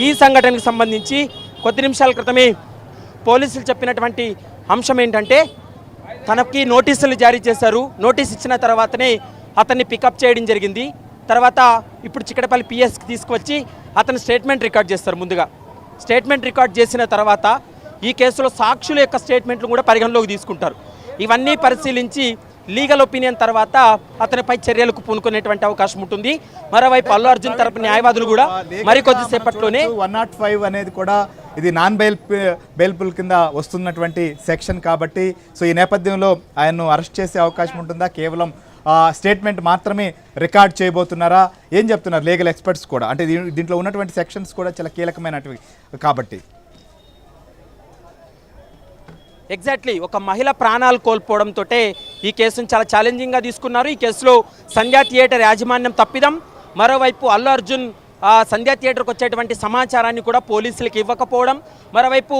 ఈ సంఘటనకు సంబంధించి కొద్ది నిమిషాల క్రితమే పోలీసులు చెప్పినటువంటి అంశం ఏంటంటే తనకి నోటీసులు జారీ చేశారు. నోటీస్ ఇచ్చిన తర్వాతనే అతన్ని పికప్ చేయడం జరిగింది. తర్వాత ఇప్పుడు చిక్కడపల్లి పిఎస్కి తీసుకువచ్చి అతని స్టేట్మెంట్ రికార్డ్ చేస్తారు. ముందుగా స్టేట్మెంట్ రికార్డ్ చేసిన తర్వాత ఈ కేసులో సాక్షుల యొక్క స్టేట్మెంట్లు కూడా పరిగణలోకి తీసుకుంటారు. ఇవన్నీ పరిశీలించి లీగల్ ఒపీనియన్ తర్వాత అతనిపై చర్యలకు పూనుకునేటువంటి అవకాశం ఉంటుంది. మరోవైపు అల్లు అర్జున్ తరపు న్యాయవాదులు కూడా మరికొద్దిసేపట్లోనే 105 అనేది కూడా ఇది నాన్ బెయిల్బుల్ కింద వస్తున్నటువంటి సెక్షన్ కాబట్టి సో ఈ నేపథ్యంలో ఆయన్ను అరెస్ట్ చేసే అవకాశం ఉంటుందా? కేవలం స్టేట్మెంట్ మాత్రమే రికార్డ్ చేయబోతున్నారా? ఏం చెప్తున్నారు లీగల్ ఎక్స్పర్ట్స్ కూడా? అంటే దీంట్లో ఉన్నటువంటి సెక్షన్స్ కూడా చాలా కీలకమైనవి కాబట్టి. ఎగ్జాక్ట్లీ ఒక మహిళ ప్రాణాలు కోల్పోవడంతో ఈ కేసును చాలా ఛాలెంజింగ్గా తీసుకున్నారు. ఈ కేసులో సంధ్యా థియేటర్ యాజమాన్యం తప్పిదం, మరోవైపు అల్లు అర్జున్ సంధ్యా థియేటర్కి వచ్చేటువంటి సమాచారాన్ని కూడా పోలీసులకు ఇవ్వకపోవడం, మరోవైపు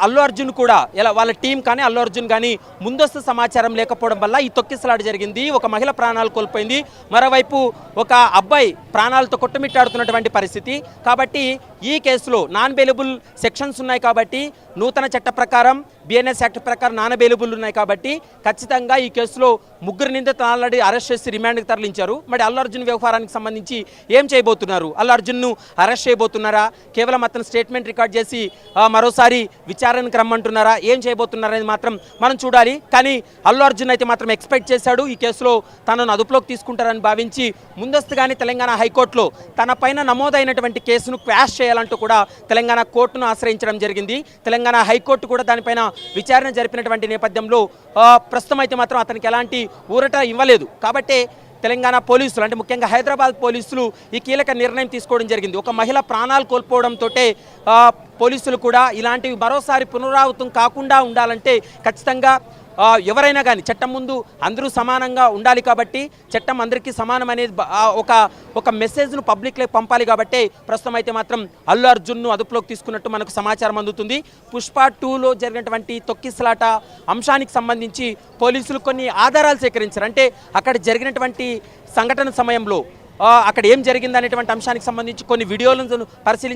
అల్లు అర్జున్ కూడా ఇలా వాళ్ళ టీం కానీ అల్లు అర్జున్ కానీ ముందస్తు సమాచారం లేకపోవడం వల్ల ఈ తొక్కిసలాట జరిగింది. ఒక మహిళ ప్రాణాలు కోల్పోయింది, మరోవైపు ఒక అబ్బాయి ప్రాణాలతో కొట్టుమిట్టాడుతున్నటువంటి పరిస్థితి. కాబట్టి ఈ కేసులో నాన్ బెయిలబుల్ సెక్షన్స్ ఉన్నాయి కాబట్టి, నూతన చట్ట ప్రకారం బిఎన్ఎస్ యాక్ట్ ప్రకారం నాన్ బెయిలబుల్ ఉన్నాయి కాబట్టి ఖచ్చితంగా ఈ కేసులో ముగ్గురు నిందితులను ఆల్రెడీ అరెస్ట్ చేసి రిమాండ్కి తరలించారు. మరి అల్లు అర్జున్ వ్యవహారానికి సంబంధించి ఏం చేయబోతున్నారు? అల్లు అర్జున్ను అరెస్ట్ చేయబోతున్నారా? కేవలం అతను స్టేట్మెంట్ రికార్డ్ చేసి మరోసారి విచారణకు రమ్మంటున్నారా? ఏం చేయబోతున్నారనేది మాత్రం మనం చూడాలి. కానీ అల్లు అర్జున్ అయితే మాత్రం ఎక్స్పెక్ట్ చేశాడు ఈ కేసులో తనను అదుపులోకి తీసుకుంటారని భావించి ముందస్తుగానే తెలంగాణ హైకోర్టులో తన పైన నమోదైనటువంటి కేసును క్వాష్ చేయాలంటూ కూడా తెలంగాణ కోర్టును ఆశ్రయించడం జరిగింది. తెలంగాణ హైకోర్టు కూడా దానిపైన విచారణ జరిపినటువంటి నేపథ్యంలో ప్రస్తుతం అయితే మాత్రం అతనికి ఎలాంటి ఊరట ఇవ్వలేదు. కాబట్టి తెలంగాణ పోలీసులు అంటే ముఖ్యంగా హైదరాబాద్ పోలీసులు ఈ కీలక నిర్ణయం తీసుకోవడం జరిగింది. ఒక మహిళ ప్రాణాలు కోల్పోవడంతో పోలీసులు కూడా ఇలాంటివి మరోసారి పునరావృతం కాకుండా ఉండాలంటే ఖచ్చితంగా ఎవరైనా కానీ చట్టం ముందు అందరూ సమానంగా ఉండాలి కాబట్టి చట్టం అందరికీ సమానం అనేది ఒక మెసేజ్ను పబ్లిక్లోకి పంపాలి కాబట్టి ప్రస్తుతం అయితే మాత్రం అల్లు అర్జున్ను అదుపులోకి తీసుకున్నట్టు మనకు సమాచారం అందుతుంది. పుష్ప 2లో జరిగినటువంటి తొక్కిసలాట అంశానికి సంబంధించి పోలీసులు కొన్ని ఆధారాలు సేకరించారు. అంటే అక్కడ జరిగినటువంటి సంఘటన సమయంలో అక్కడ ఏం జరిగిందనేటువంటి అంశానికి సంబంధించి కొన్ని వీడియోలను పరిశీలించి